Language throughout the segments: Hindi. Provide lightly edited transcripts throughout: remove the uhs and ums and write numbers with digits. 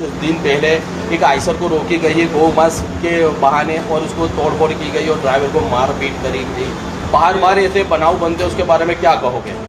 कुछ दिन पहले एक आइसर को रोकी गई है गौ मांस के बहाने और उसको तोड़फोड़ की गई और ड्राइवर को मारपीट करी गई। बार बार ऐसे बनाव बनते हैं, उसके बारे में क्या कहोगे?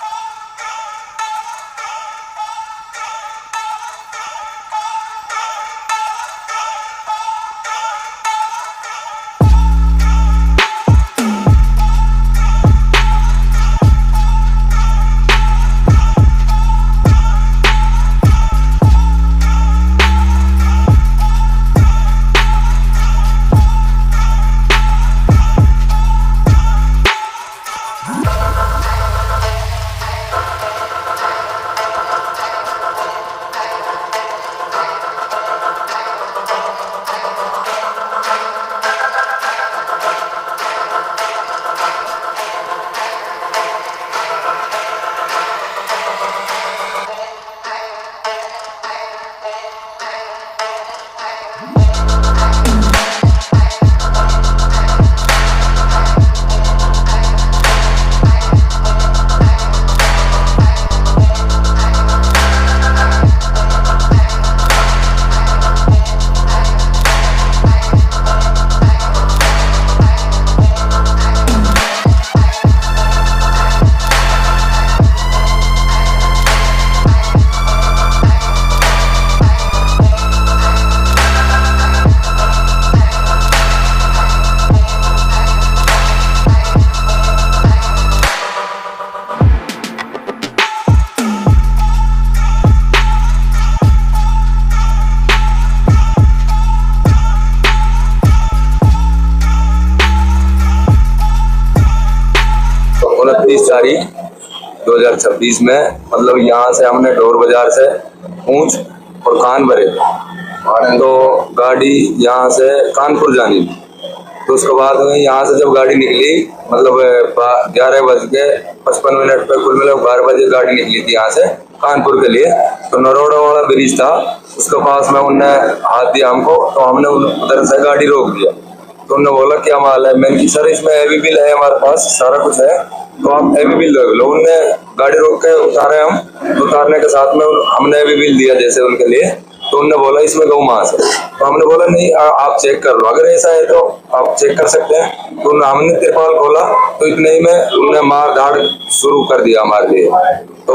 तारीख 2026 में मतलब यहाँ से हमने ढोर बाजार से पूंछ और कान भरे तो गाड़ी यहाँ से कानपुर जानी थी। तो उसके बाद में यहाँ से जब गाड़ी निकली मतलब 11:55 पे कुल मिला 12 बजे गाड़ी निकली थी यहाँ से कानपुर के लिए। तो नरोड़ा वाला ब्रिज था उसके पास में उनने हाथ दिया हमको, तो हमने उधर से गाड़ी रोक दिया। तो उन्होंने बोला क्या माल है? मैंने सर इसमें एवी बिल है, हमारे पास सारा कुछ है, तो आप एवी बिल देख लो। उनने गाड़ी रोक के उतारे, हम उतारने के साथ में हमने एवी बिल दिया जैसे उनके लिए। तो उन्होंने बोला इसमें गौ मांस है। तो हमने बोला नहीं आप चेक कर लो, अगर ऐसा है तो आप चेक कर सकते हैं। तो हमने तिरपाल खोला तो इतने ही में उन्होंने मार धाड़ शुरू कर दिया हमारे लिए। तो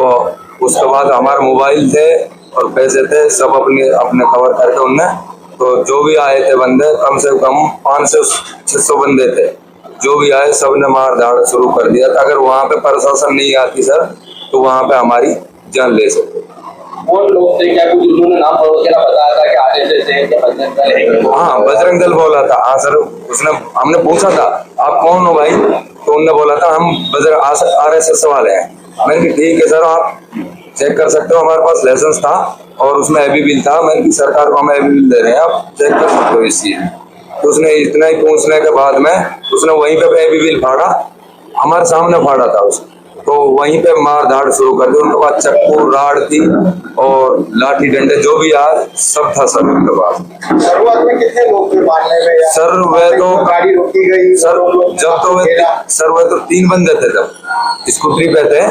उसके बाद हमारे मोबाइल थे और पैसे थे सब अपने अपने कवर करके उनने, तो जो भी आए थे बंदे कम से कम 500-600 बंदे थे, जो भी आए सब ने मार धाड़ शुरू कर दिया था। अगर वहाँ पे प्रशासन नहीं आती सर तो वहाँ पे हमारी जान ले सकते। कौन लोग थे? क्या कुछ उन्होंने नाम वगैरह बताया था कि आरएसएस है क्या बजरंग दल है? हाँ बजरंग दल बोला था। हाँ सर, उसने हमने पूछा था आप कौन हो भाई? तो उनने बोला था हम आरएसएस वाले हैं। मैंने कहा ठीक है सर, आप चेक कर सकते हो, हमारे पास लाइसेंस था और उसमें एवी बिल था। मैंने की सरकार को हम एवी बिल दे रहे हैं, आप चेक कर सकते हो इस चीज। तो उसने इतना ही पूछने के बाद में उसने वहीं पे एवी बिल फाड़ा, हमारे सामने फाड़ा था उसने। तो वहीं पे मार धाड़ शुरू कर दी। उनके पास चक्कू राड़ थी और लाठी डंडे जो भी आए सब था सर उनके पास। शुरुआत में कितने लोग थे मारने में? सर वे तो गाड़ी रोकी गई सर जब तो वे तो 3 बंदे थे, तब स्कूटरी पे थे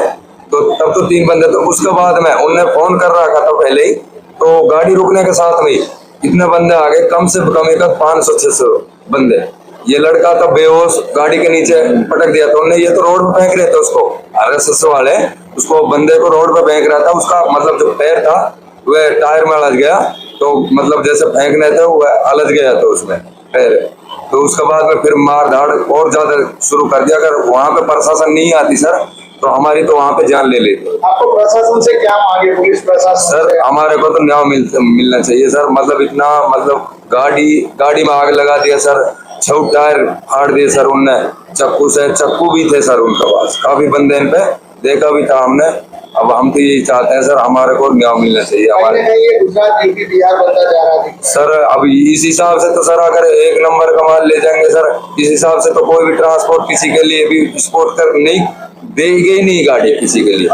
तो तब तो 3 बंदे थे। उसके बाद में उनने फोन कर रखा था पहले ही, तो गाड़ी रुकने के साथ में इतने बंदे आ गए, कम से कम 500-600 बंदे। ये लड़का था बेहोश, गाड़ी के नीचे पटक दिया था उन्हें। ये तो रोड पे फेंक रहे थे उसको, आरएसएस वाले उसको बंदे को रोड पे फेंक रहा था। उसका मतलब जो पैर था वह टायर में अलझ गया, तो मतलब जैसे फेंकने थे वह अलझ गया था उसमें पैर। तो उसके बाद में फिर मार धाड़ और ज्यादा शुरू कर दिया। अगर वहाँ पे प्रशासन नहीं आती सर तो हमारी तो वहाँ पे जान ले लेते। आपको प्रशासन से क्या मांगे? पुलिस प्रशासन सर हमारे को तो न्याय मिलना चाहिए सर। मतलब इतना मतलब गाड़ी में आग लगा दिया सर, 6 टायर फाड़ दिए सर उनने, चक्कू भी थे सर उनके पास, काफी बंदे इन पे देखा भी था हमने। अब हम तो यही चाहते हैं सर हमारे को न्याय मिलना चाहिए। हमारे ये गुजरात यूपी बिहार बनता जा रहा है सर। अब इस हिसाब से तो सर अगर 1 नंबर का माल ले जाएंगे सर, इस हिसाब से तो कोई भी ट्रांसपोर्ट किसी के लिए भी स्पोर्ट कर नहीं देगी नहीं गाड़ी किसी के लिए।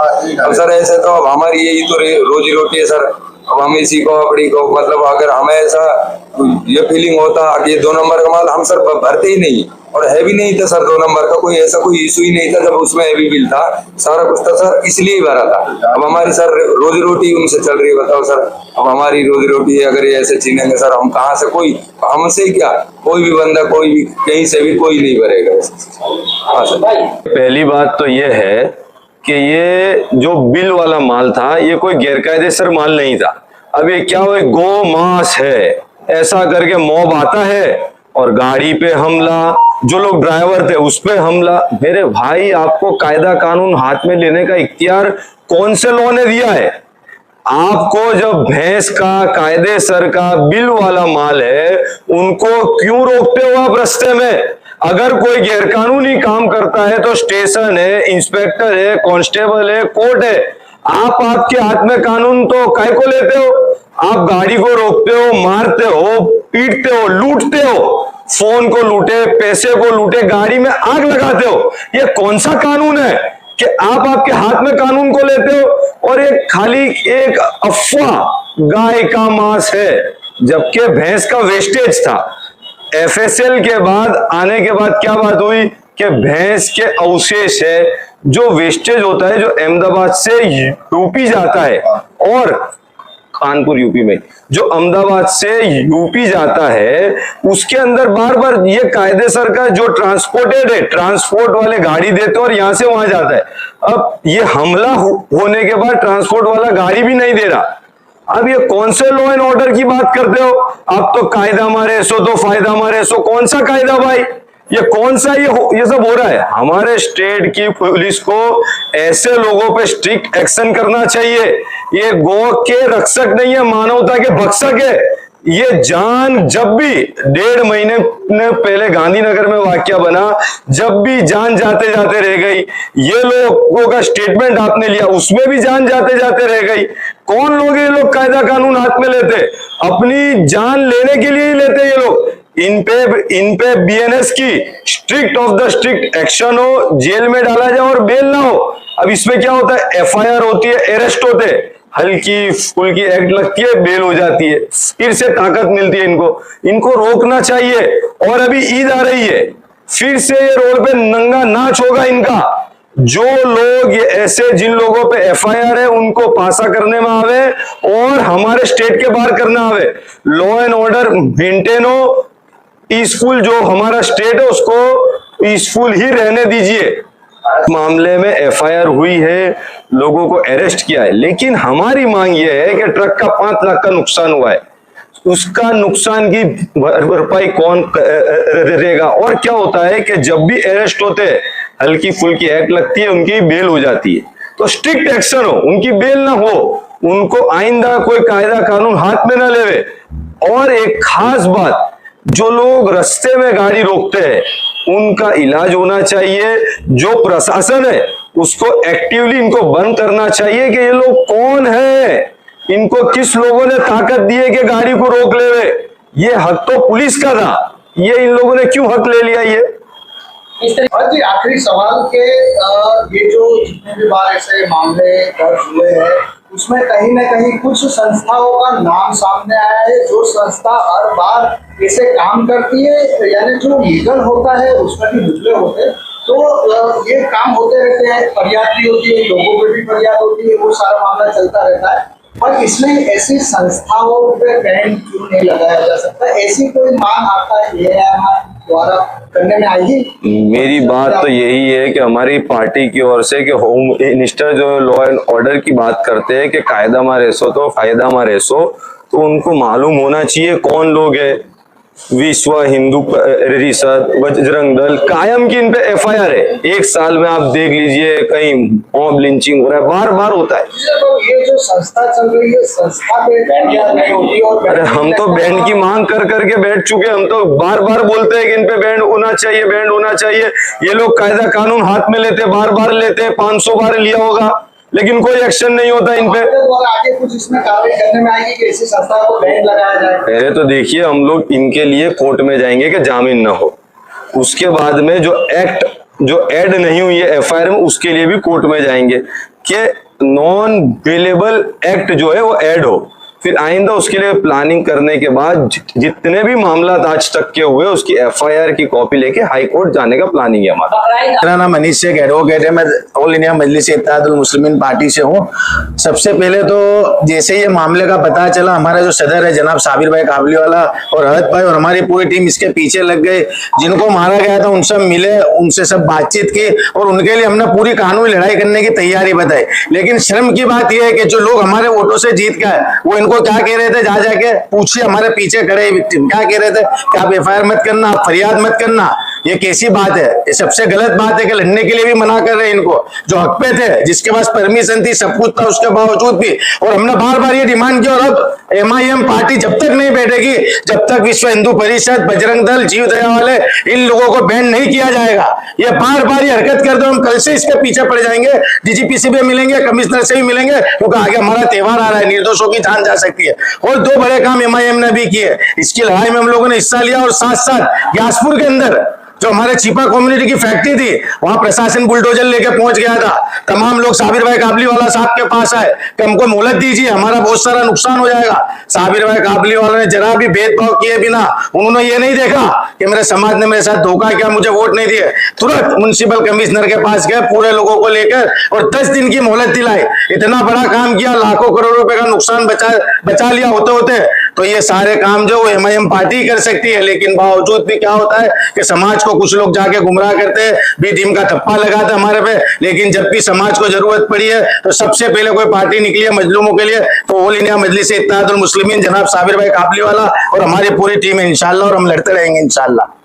अब सर ऐसे तो अब हमारी यही तो रोजी रोटी है सर। अब हम इसी को अपनी को मतलब अगर हमें ऐसा ये फीलिंग होता कि 2 नंबर का माल हम सर भरते ही नहीं, और हैवी नहीं था सर 2 नंबर का, कोई ऐसा कोई इशू ही नहीं था। जब उसमें हैवी बिल था सारा कुछ था सर, इसलिए ही भरा था। अब हमारी सर रोजी रोटी उनसे चल रही है, बताओ सर। अब हमारी रोजी रोटी अगर ये ऐसे छीनेंगे सर, हम कहाँ से, कोई हमसे क्या, कोई भी बंदा, कोई भी कहीं से भी कोई नहीं भरेगा। हाँ सर। पहली बात तो ये है कि ये जो बिल वाला माल था ये कोई गैरकायदेसर माल नहीं था। अब ये क्या हुआ, गो मांस है ऐसा करके मॉब आता है और गाड़ी पे हमला, जो लोग ड्राइवर थे उस पे हमला। मेरे भाई, आपको कायदा कानून हाथ में लेने का इख्तियार कौन से लॉ ने दिया है? आपको जब भैंस का कायदेसर का बिल वाला माल है, उनको क्यों रोकते हो आप रास्ते में? अगर कोई गैरकानूनी काम करता है तो स्टेशन है, इंस्पेक्टर है, कांस्टेबल है, कोर्ट है। आपके हाथ में कानून तो काय को लेते हो? आप गाड़ी को रोकते हो, मारते हो, पीटते हो, लूटते हो, फोन को लूटे, पैसे को लूटे, गाड़ी में आग लगाते हो। ये कौन सा कानून है कि आप आपके हाथ में कानून को लेते हो? और ये खाली एक अफवाह गाय का मांस है, जबकि भैंस का वेस्टेज था। एफएसएल के बाद आने के बाद क्या बात हुई कि भैंस के अवशेष है, जो वेस्टेज होता है, जो अहमदाबाद से यूपी जाता है, और कानपुर यूपी में, जो अहमदाबाद से यूपी जाता है, उसके अंदर बार बार ये कायदेसर का जो ट्रांसपोर्टेड है, ट्रांसपोर्ट वाले गाड़ी देते और यहां से वहां जाता है। अब ये हमला होने के बाद ट्रांसपोर्ट वाला गाड़ी भी नहीं दे रहा। अब ये कौन से लॉ एंड ऑर्डर की बात करते हो? आप तो कायदा मारे सो तो फायदा मारे सो। कौन सा कायदा भाई? ये कौन सा ये सब हो रहा है? हमारे स्टेट की पुलिस को ऐसे लोगों पे स्ट्रिक्ट एक्शन करना चाहिए। ये गौ के रक्षक नहीं है, मानवता के भक्षक है। ये जान जब भी 1.5 महीने पहले गांधीनगर में वाकया बना, जब भी जान जाते जाते रह गई, ये लोगों का स्टेटमेंट आपने लिया, उसमें भी जान जाते जाते रह गई। कौन लोग ये लोग कायदा कानून हाथ में लेते? अपनी जान लेने के लिए ही लेते ये लोग। इन पे बीएनएस की strict of the strict action हो, जेल में डाला जाए और बेल ना हो। अब इसमें क्या होता है, एफआईआर होती है, अरेस्ट होते हैं, हल्की फुल्की एक्ट लगती है, बेल हो जाती है, फिर से ताकत मिलती है इनको रोकना चाहिए। और अभी ईद आ रही है, फिर से ये रोड पे नंगा नाच होगा इनका। जो लोग ये ऐसे, जिन लोगों पे एफआईआर है, उनको पासा करने में आवे और हमारे स्टेट के बाहर करना आवे। लॉ एंड ऑर्डर मेंटेन हो, पीसफुल जो हमारा स्टेट है उसको पीसफुल ही रहने दीजिए। मामले में एफआईआर हुई है, लोगों को अरेस्ट किया है, लेकिन हमारी मांग यह है कि ट्रक का 5 लाख का नुकसान हुआ है, उसका नुकसान की भरपाई कौन करेगा? और क्या होता है कि जब भी अरेस्ट होते हैं, हल्की फुल्की एक्ट लगती है, उनकी बेल हो जाती है। तो स्ट्रिक्ट एक्शन हो, उनकी बेल ना हो, उनको आइंदा कोई कायदा कानून हाथ में ना लेवे। और एक खास बात, जो लोग रास्ते में गाड़ी रोकते हैं उनका इलाज होना चाहिए। जो प्रशासन है उसको एक्टिवली इनको बंद करना चाहिए कि ये लोग कौन है, इनको किस लोगों ने ताकत दी है कि गाड़ी को रोक लेवे। ये हक तो पुलिस का था, ये इन लोगों ने क्यों हक ले लिया? ये आखिरी सवाल के ये जो जितने भी बार ऐसे मामले दर्ज हुए हैं, उसमें कहीं ना कहीं कुछ संस्थाओं का नाम सामने आया है, जो संस्था हर बार ऐसे काम करती है, यानी जो लीगल होता है उसमें भी मुद्दे होते हैं, तो ये काम होते रहते हैं, फरियाद भी होती है, लोगों पर भी फरियाद होती है, वो सारा मामला चलता रहता है। पर इसमें ऐसी संस्थाओं पे बैन क्यों नहीं लगाया जा सकता? ऐसी कोई मांग आपका एआईएमआई द्वारा करने में आएगी? मेरी बात तो यही है कि हमारी पार्टी की ओर से कि होम मिनिस्टर जो लॉ एंड ऑर्डर की बात करते हैं कि कायदा में रेसो तो फायदा में रेसो, तो उनको मालूम होना चाहिए कौन लोग है। विश्व हिंदू परिषद, बजरंग दल, कायम की इन पे एफआईआर है। 1 साल में आप देख लीजिए कहीं मॉब लिंचिंग हो रहा है, बार बार होता है। तो ये जो संस्था चल रही है, संस्था पे बैन नहीं होती। और अरे हम तो बैंड की मांग कर करके बैठ चुके, हम तो बार बार बोलते हैं कि इन पे बैंड होना चाहिए, बैंड होना चाहिए। ये लोग कायदा कानून हाथ में लेते, बार बार लेते, 500 बार लिया होगा, लेकिन कोई एक्शन नहीं होता इन पे। आगे कुछ इसमें कार्रवाई करने में आएगी कि ऐसी संस्था को बैन लगाया जाए? पहले तो देखिए, हम लोग इनके लिए कोर्ट में जाएंगे कि जामीन ना हो, उसके बाद में जो एक्ट जो ऐड नहीं हुई है एफआईआर में, उसके लिए भी कोर्ट में जाएंगे कि नॉन बेलेबल एक्ट जो है वो ऐड हो, फिर आइंदा उसके लिए प्लानिंग करने के बाद जितने भी मामला आज तक के हुए उसकी FIR की कॉपी लेके हाई कोर्ट जाने का प्लानिंग है हमारा। मेरा नाम मनीष शेख एडवोकेट है। मैं ऑल इंडिया मजलिस इत्तेहादुल मुस्लिमीन पार्टी से हूँ। सबसे पहले तो जैसे ये मामले का पता चला, हमारा जो सदर है जनाब साबिर भाई काबलीवाला और हरत भाई और हमारी पूरी टीम इसके पीछे लग गए। जिनको मारा गया था उनसे मिले, उनसे सब बातचीत की और उनके लिए हमने पूरी कानूनी लड़ाई करने की तैयारी बताई। लेकिन शर्म की बात यह है कि जो लोग हमारे वोटों से जीत गए वो इनको क्या कह रहे थे, जा जाके पूछिए हमारे पीछे खड़े विक्टिम क्या कह रहे थे कि आप FIR मत करना, आप फरियाद मत करना। ये कैसी बात है? ये सबसे गलत बात है कि लड़ने के लिए भी मना कर रहे हैं इनको, जो हक पे थे, जिसके पास परमिशन थी, सब कुछ था, उसके बावजूद भी। और हमने बार बार ये डिमांड किया और अब MIM पार्टी जब तक नहीं बैठेगी, जब तक विश्व हिंदू परिषद, बजरंग दल, जीव दया वाले इन लोगों को बैन नहीं किया जाएगा। ये बार बार ये हरकत कर दो, हम कल से इसके पीछे पड़ जाएंगे। DGP से भी मिलेंगे, कमिश्नर से भी मिलेंगे, क्योंकि आगे हमारा त्योहार आ रहा है, निर्दोषों की जान जा सकती है। और 2 बड़े काम MIM ने भी किए, इसकी लड़ाई में हम लोगों ने हिस्सा लिया। और साथ साथ ग्यासपुर के अंदर जो हमारे छिपा कम्युनिटी की फैक्ट्री थी, वहां प्रशासन बुलडोजर लेके पहुंच गया था। तमाम लोग साबिर भाई काबलीवाला साहब के पास आए कि हमको मोहलत दीजिए, हमारा बहुत सारा नुकसान हो जाएगा। साबिर भाई काबलीवाला ने जरा भी भेदभाव किए बिना, उन्होंने ये नहीं देखा कि मेरे समाज ने मेरे साथ धोखा किया, मुझे वोट नहीं दिए, तुरंत म्युनिसिपल कमिश्नर के पास गए पूरे लोगों को लेकर और 10 दिन की मोहलत दिलाई। इतना बड़ा काम किया, लाखों करोड़ रुपए का नुकसान बचा लिया होते होते। तो ये सारे काम जो MIM पार्टी कर सकती है, लेकिन बावजूद भी क्या होता है कि समाज को कुछ लोग जाके गुमराह करते हैं, भी टीम का थप्पा लगाते हमारे पे। लेकिन जब भी समाज को जरूरत पड़ी है तो सबसे पहले कोई पार्टी निकली है मजलूमों के लिए, तो ऑल इंडिया मजलिस इत्तेहादुल मुस्लिमीन जनाब साबिर भाई काबलीवाला और हमारी पूरी टीम है इंशाल्लाह, और हम लड़ते रहेंगे इंशाल्लाह।